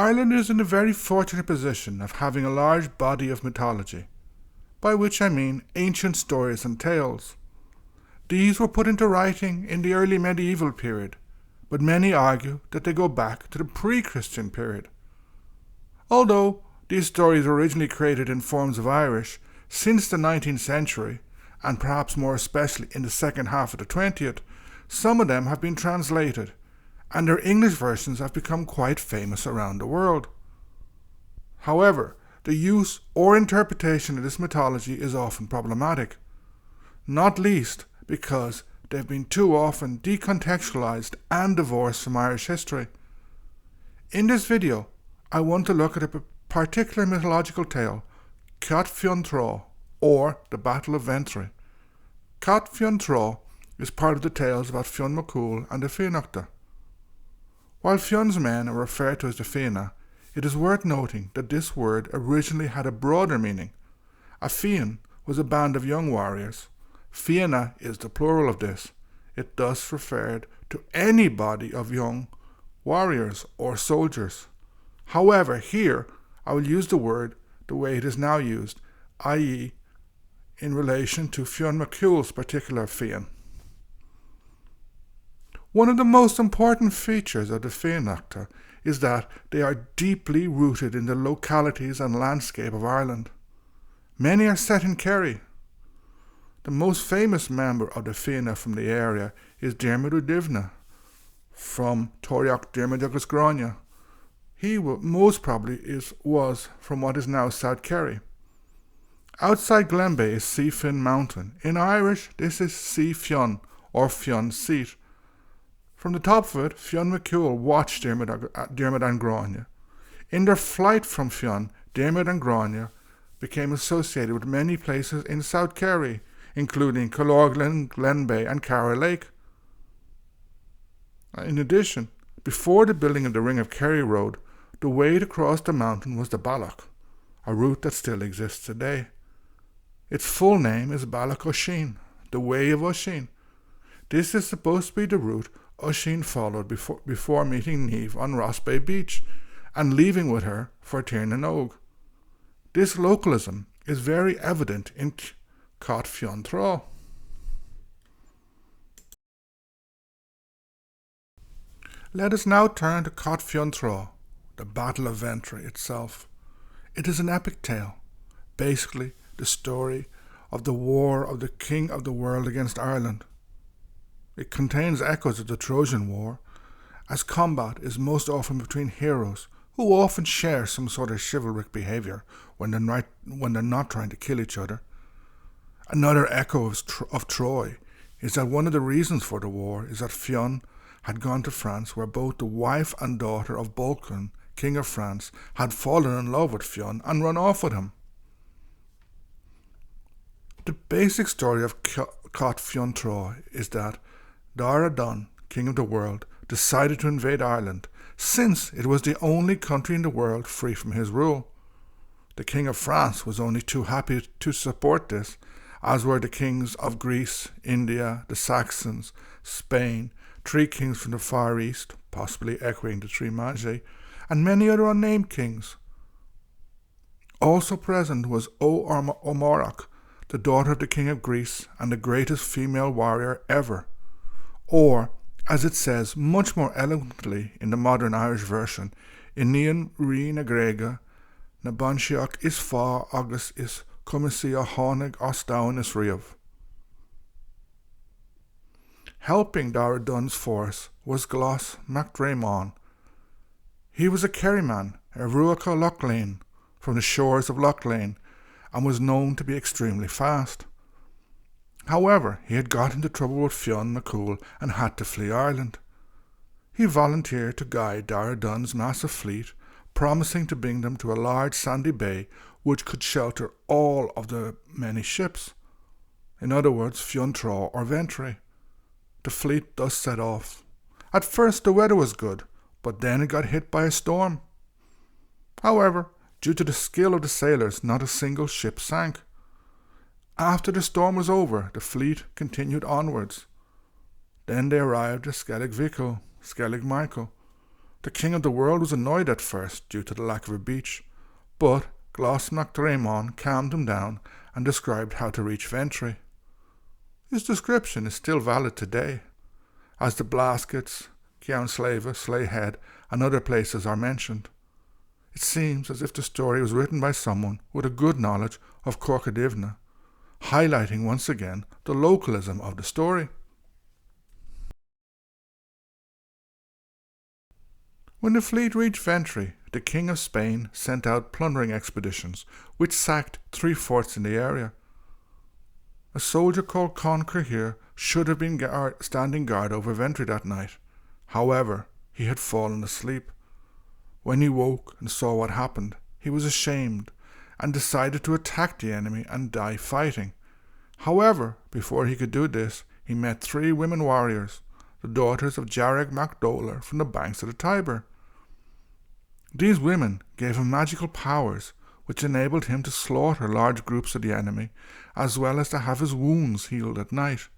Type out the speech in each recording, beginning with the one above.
Ireland is in a very fortunate position of having a large body of mythology, by which I mean ancient stories and tales. These were put into writing in the early medieval period, but many argue that they go back to the pre-Christian period. Although these stories were originally created in forms of Irish since the 19th century, and perhaps more especially in the second half of the 20th, some of them have been translated, and their English versions have become quite famous around the world. However, the use or interpretation of this mythology is often problematic, not least because they've been too often decontextualized and divorced from Irish history. In this video, I want to look at a particular mythological tale, Cath Fionntrá, or the Battle of Ventry. Cath Fionntrá is part of the tales about Fionn Mac Cumhaill and the Fianna. While Fionn's men are referred to as the Fionna, it is worth noting that this word originally had a broader meaning. A Fionn was a band of young warriors. Fianna is the plural of this. It thus referred to any body of young warriors or soldiers. However, here I will use the word the way it is now used, i.e. in relation to Fionn Mac Cumhaill's particular Fionn. One of the most important features of the Fianna is that they are deeply rooted in the localities and landscape of Ireland. Many are set in Kerry. The most famous member of the Fianna from the area is Diarmuid O'Divna from Toriach Diarmuid agus Gráine. He most probably was from what is now South Kerry. Outside Glenbeigh is Sea Fin Mountain. In Irish, this is Sea Fionn or Fionn's seat. From the top of it, Fionn Mac Cumhaill watched Diarmuid and Gráine. In their flight from Fionn, Diarmuid and Gráine became associated with many places in South Kerry, including Killorglin, Glenbeigh and Cara Lake. In addition, before the building of the Ring of Kerry Road, the way to cross the mountain was the Ballach, a route that still exists today. Its full name is Ballach Oisín, the Way of Oisín. This is supposed to be the route Oisín followed before meeting Niamh on Ross Bay Beach and leaving with her for Tiernan Og. This localism is very evident in Cath Fionntrá. Let us now turn to Cath Fionntrá, the Battle of Ventry itself. It is an epic tale, basically the story of the war of the King of the World against Ireland. It contains echoes of the Trojan War, as combat is most often between heroes who often share some sort of chivalric behaviour when they're not trying to kill each other. Another echo of Troy is that one of the reasons for the war is that Fionn had gone to France, where both the wife and daughter of Bolcan, King of France, had fallen in love with Fionn and run off with him. The basic story of Cath Fionntrá is that Dáire Donn, King of the World, decided to invade Ireland, since it was the only country in the world free from his rule. The King of France was only too happy to support this, as were the kings of Greece, India, the Saxons, Spain, 3 kings from the Far East, possibly echoing the 3 Magi, and many other unnamed kings. Also present was O'Morach, the daughter of the King of Greece and the greatest female warrior ever. Or, as it says much more eloquently in the modern Irish version, Iníon rí na Gréige, na Bansheach is fá agus is cumisi a tháinig os domhan is riamh. Helping Dáire Donn's force was Glas Mac Cumhaill. He was a Kerryman, a Ruacha Loch Lane, from the shores of Loch Lane, and was known to be extremely fast. However, he had got into trouble with Fionn Mac Cumhaill and had to flee Ireland. He volunteered to guide Dáire Donn's massive fleet, promising to bring them to a large sandy bay which could shelter all of the many ships. In other words, Fionntrá or Ventry. The fleet thus set off. At first the weather was good, but then it got hit by a storm. However, due to the skill of the sailors, not a single ship sank. After the storm was over, the fleet continued onwards. Then they arrived at Skellig Michael. The king of the world was annoyed at first due to the lack of a beach, but Glas Mac Cumhaill calmed him down and described how to reach Ventry. His description is still valid today, as the Blaskets, Ciansleava, Slayhead, and other places are mentioned. It seems as if the story was written by someone with a good knowledge of Corcadivna, highlighting once again the localism of the story. When the fleet reached Ventry, the King of Spain sent out plundering expeditions, which sacked 3 forts in the area. A soldier called Conn Cumhaill should have been standing guard over Ventry that night. However, he had fallen asleep. When he woke and saw what happened, he was ashamed and decided to attack the enemy and die fighting. However, before he could do this, he met 3 women warriors, the daughters of Dáire Mac Cumhaill from the banks of the Tiber. These women gave him magical powers, which enabled him to slaughter large groups of the enemy, as well as to have his wounds healed at night.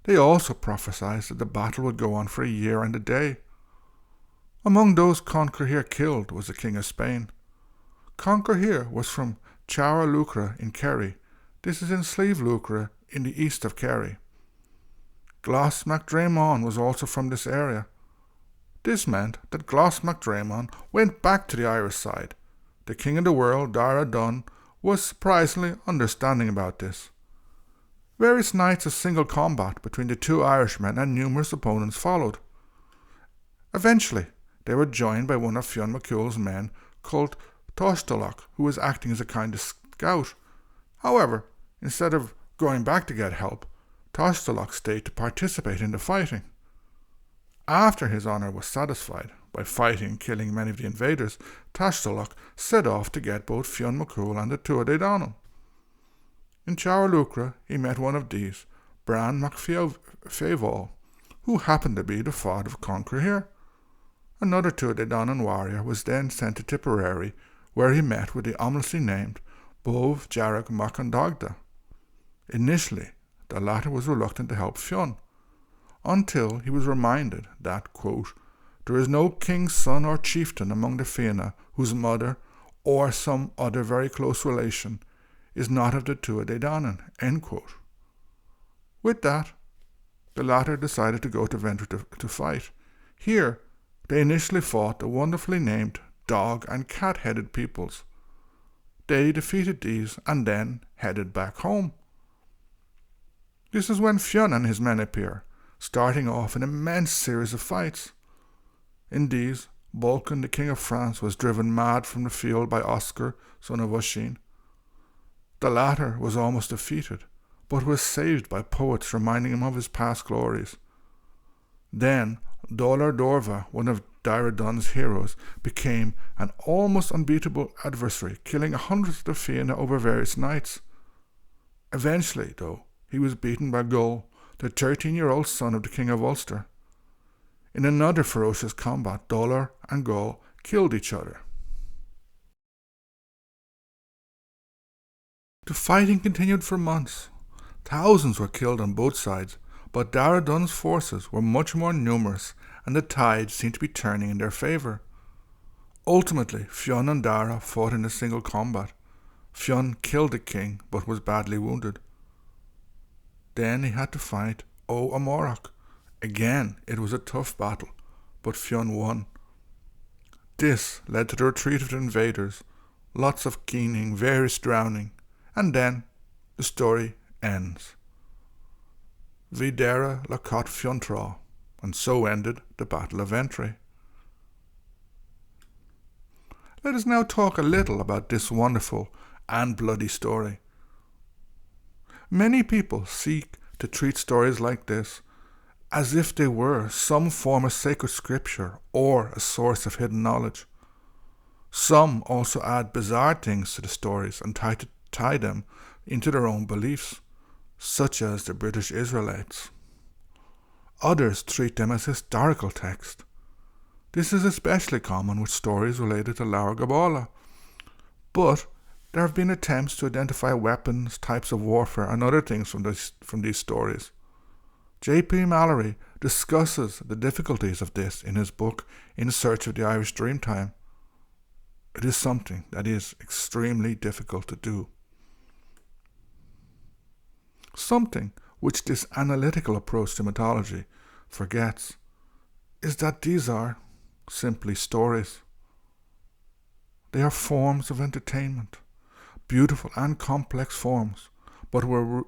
They also prophesied that the battle would go on for a year and a day. Among those Conn Cumhaill killed was the King of Spain. Conn Cumhaill was from Chara Lucra in Kerry. This is in Slieve Lucra in the east of Kerry. Glas Mac Cumhaill was also from this area. This meant that Glas Mac Cumhaill went back to the Irish side. The King of the World, Dáire Donn, was surprisingly understanding about this. Various nights of single combat between the 2 Irishmen and numerous opponents followed. Eventually, they were joined by one of Fionn Mac Cumhaill men called Taoiseach, who was acting as a kind of scout. However, instead of going back to get help, Taoiseach stayed to participate in the fighting. After his honour was satisfied by fighting and killing many of the invaders, Taoiseach set off to get both Fionn Mac Cumhaill and the Tuatha Dé Danann. In Chara Lucra, he met one of these, Bran Mac Fionn, who happened to be the father of Conn Cumhaill. Another Tuatha Dé Danann warrior was then sent to Tipperary, where he met with the ominously named Bóibh Dearg Mac Cumhaill. Initially, the latter was reluctant to help Fionn, until he was reminded that, quote, there is no king's son or chieftain among the Fionna whose mother, or some other very close relation, is not of the Tuatha Dé Danann, end quote. With that, the latter decided to go to Ventry to fight. Here, they initially fought the wonderfully named dog and cat-headed peoples. They defeated these and then headed back home. This is when Fionn and his men appear, starting off an immense series of fights. In these, Balkan, the King of France, was driven mad from the field by Oscar, son of Oisin. The latter was almost defeated, but was saved by poets reminding him of his past glories. Then, Dólar Dorva, one of Dáire Donn's heroes, became an almost unbeatable adversary, killing hundreds of the Fianna over various nights. Eventually, though, he was beaten by Gull, the 13-year-old son of the King of Ulster. In another ferocious combat, Dólar and Gull killed each other. The fighting continued for months. Thousands were killed on both sides, but Dáire Donn's forces were much more numerous, and the tide seemed to be turning in their favour. Ultimately, Fionn and Dáire fought in a single combat. Fionn killed the king, but was badly wounded. Then he had to fight O'Amorach. Again, it was a tough battle, but Fionn won. This led to the retreat of the invaders, lots of keening, various drowning, and then the story ends. Videra la Cath Fionntrá, and so ended the Battle of Ventry. Let us now talk a little about this wonderful and bloody story. Many people seek to treat stories like this as if they were some form of sacred scripture or a source of hidden knowledge. Some also add bizarre things to the stories and try to tie them into their own beliefs, such as the British Israelites. Others treat them as historical text. This is especially common with stories related to Laura Gabála, but there have been attempts to identify weapons, types of warfare, and other things from these stories. J.P. Mallory discusses the difficulties of this in his book In Search of the Irish Dreamtime. It is something that is extremely difficult to do. Something which this analytical approach to mythology forgets is that these are simply stories. They are forms of entertainment, beautiful and complex forms, but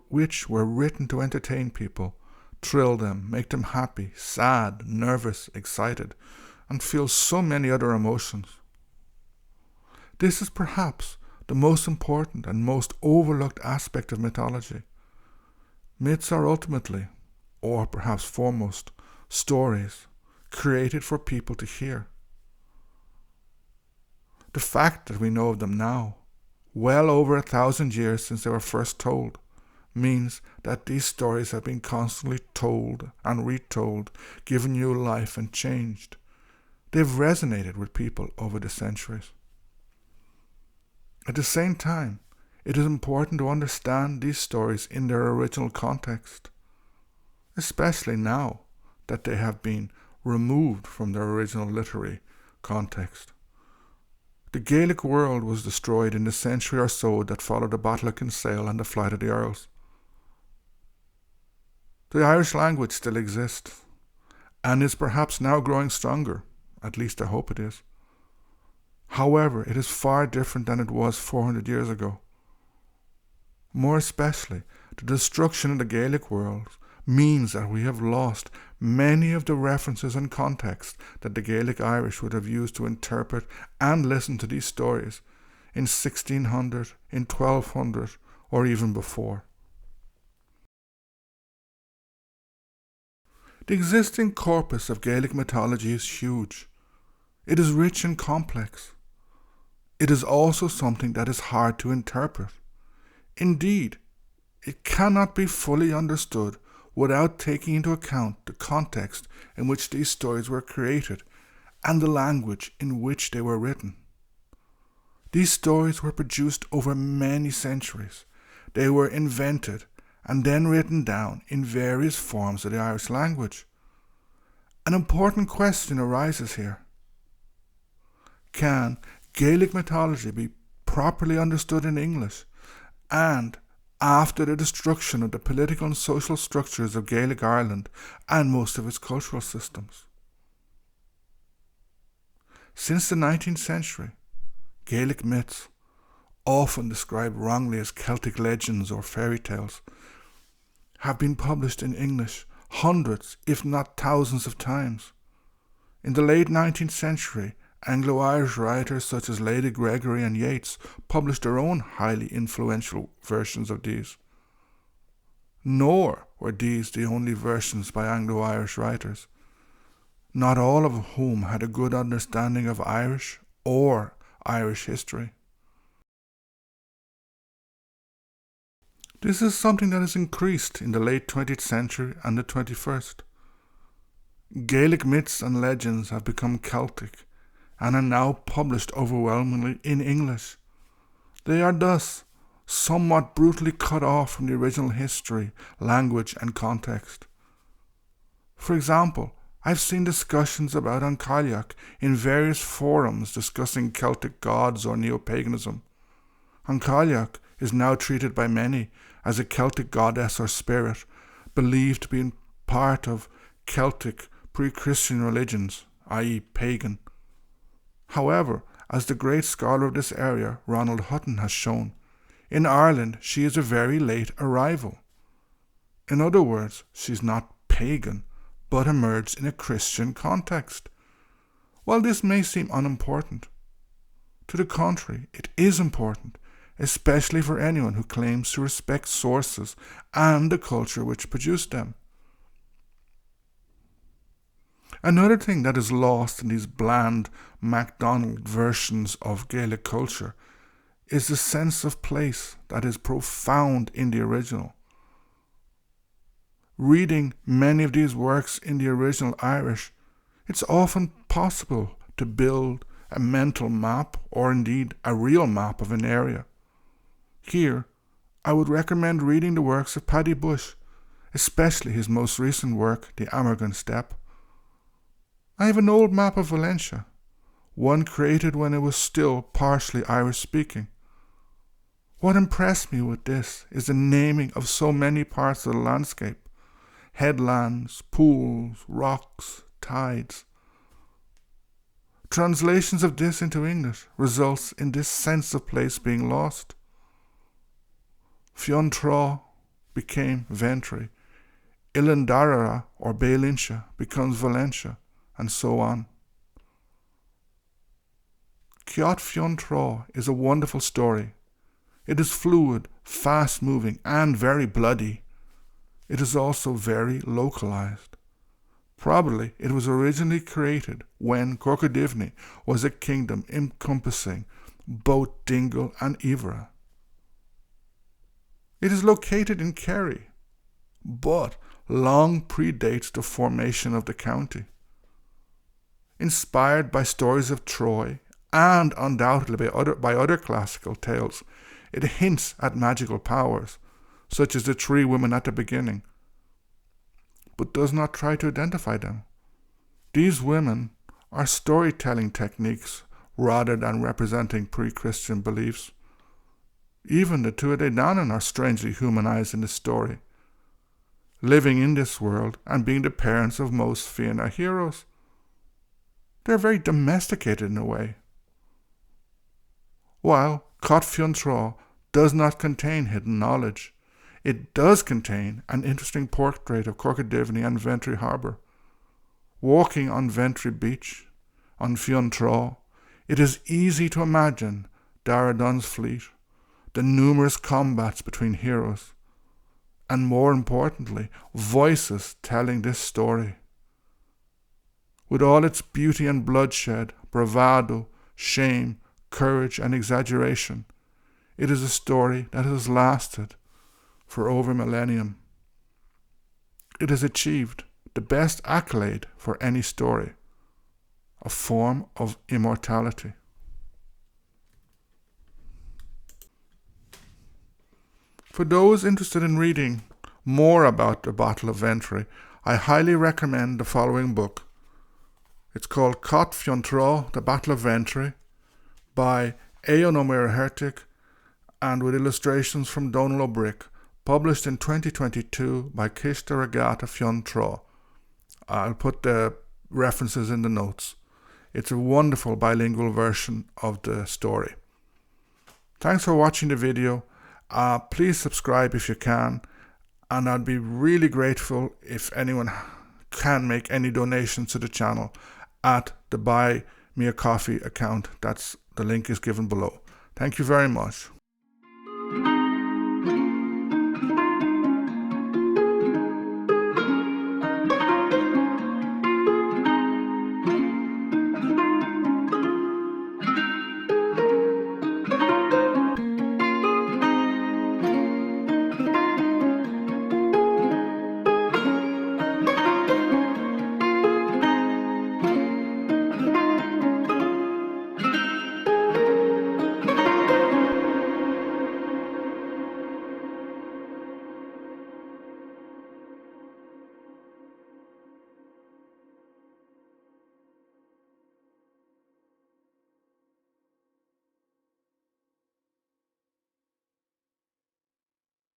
which were written to entertain people, thrill them, make them happy, sad, nervous, excited, and feel so many other emotions. This is perhaps the most important and most overlooked aspect of mythology. Myths are ultimately, or perhaps foremost, stories created for people to hear. The fact that we know of them now, well over 1,000 years since they were first told, means that these stories have been constantly told and retold, given new life and changed. They've resonated with people over the centuries. At the same time, it is important to understand these stories in their original context, especially now that they have been removed from their original literary context. The Gaelic world was destroyed in the century or so that followed the Battle of Kinsale and the Flight of the Earls. The Irish language still exists, and is perhaps now growing stronger, at least I hope it is. However, it is far different than it was 400 years ago. More especially, the destruction of the Gaelic world means that we have lost many of the references and context that the Gaelic Irish would have used to interpret and listen to these stories in 1600, in 1200, or even before. The existing corpus of Gaelic mythology is huge. It is rich and complex. It is also something that is hard to interpret. Indeed, it cannot be fully understood without taking into account the context in which these stories were created and the language in which they were written. These stories were produced over many centuries. They were invented and then written down in various forms of the Irish language. An important question arises here. Can Gaelic mythology be properly understood in English, and after the destruction of the political and social structures of Gaelic Ireland and most of its cultural systems? Since the 19th century, Gaelic myths, often described wrongly as Celtic legends or fairy tales, have been published in English hundreds, if not thousands of times. In the late 19th century, Anglo-Irish writers such as Lady Gregory and Yeats published their own highly influential versions of these. Nor were these the only versions by Anglo-Irish writers, not all of whom had a good understanding of Irish or Irish history. This is something that has increased in the late 20th century and the 21st. Gaelic myths and legends have become Celtic and are now published overwhelmingly in English. They are thus somewhat brutally cut off from the original history, language and context. For example, I've seen discussions about Aogán in various forums discussing Celtic gods or neo-paganism. Aogán is now treated by many as a Celtic goddess or spirit, believed to be part of Celtic pre-Christian religions, i.e. pagan. However, as the great scholar of this area, Ronald Hudson, has shown, in Ireland she is a very late arrival. In other words, she's not pagan, but emerged in a Christian context. While this may seem unimportant, to the contrary, it is important, especially for anyone who claims to respect sources and the culture which produced them. Another thing that is lost in these bland MacDonald versions of Gaelic culture is the sense of place that is profound in the original. Reading many of these works in the original Irish, it's often possible to build a mental map or indeed a real map of an area. Here, I would recommend reading the works of Paddy Bush, especially his most recent work, The Aogán Steppe. I have an old map of Valentia, one created when it was still partially Irish-speaking. What impressed me with this is the naming of so many parts of the landscape: headlands, pools, rocks, tides. Translations of this into English results in this sense of place being lost. Fionntrá became Ventry, Dáire or Bélintia becomes Valentia, and so on. Cath Fionntrá is a wonderful story. It is fluid, fast-moving, and very bloody. It is also very localized. Probably it was originally created when Corcadivne was a kingdom encompassing both Dingle and Ivra. It is located in Kerry, but long predates the formation of the county. Inspired by stories of Troy and undoubtedly by other classical tales, it hints at magical powers, such as the 3 women at the beginning, but does not try to identify them. These women are storytelling techniques rather than representing pre-Christian beliefs. Even the Tuatha Danann are strangely humanized in the story, living in this world and being the parents of most Fianna heroes. They're very domesticated in a way. While Cath Fionntrá does not contain hidden knowledge, it does contain an interesting portrait of Corcadivne and Ventry Harbour. Walking on Ventry Beach, on Fionntrá, it is easy to imagine Dáire Donn's fleet, the numerous combats between heroes, and more importantly, voices telling this story. With all its beauty and bloodshed, bravado, shame, courage, and exaggeration, it is a story that has lasted for over a millennium. It has achieved the best accolade for any story, a form of immortality. For those interested in reading more about the Battle of Ventry, I highly recommend the following book. It's called Cath Fionntrá, The Battle of Ventry, by Aogán Muircheartaigh, and with illustrations from Donal O'Brick, published in 2022 by Coiste Regatta Fionntrá. I'll put the references in the notes. It's a wonderful bilingual version of the story. Thanks for watching the video. Please subscribe if you can, and I'd be really grateful if anyone can make any donations to the channel at the Buy Me a Coffee account. The link is given below. Thank you very much.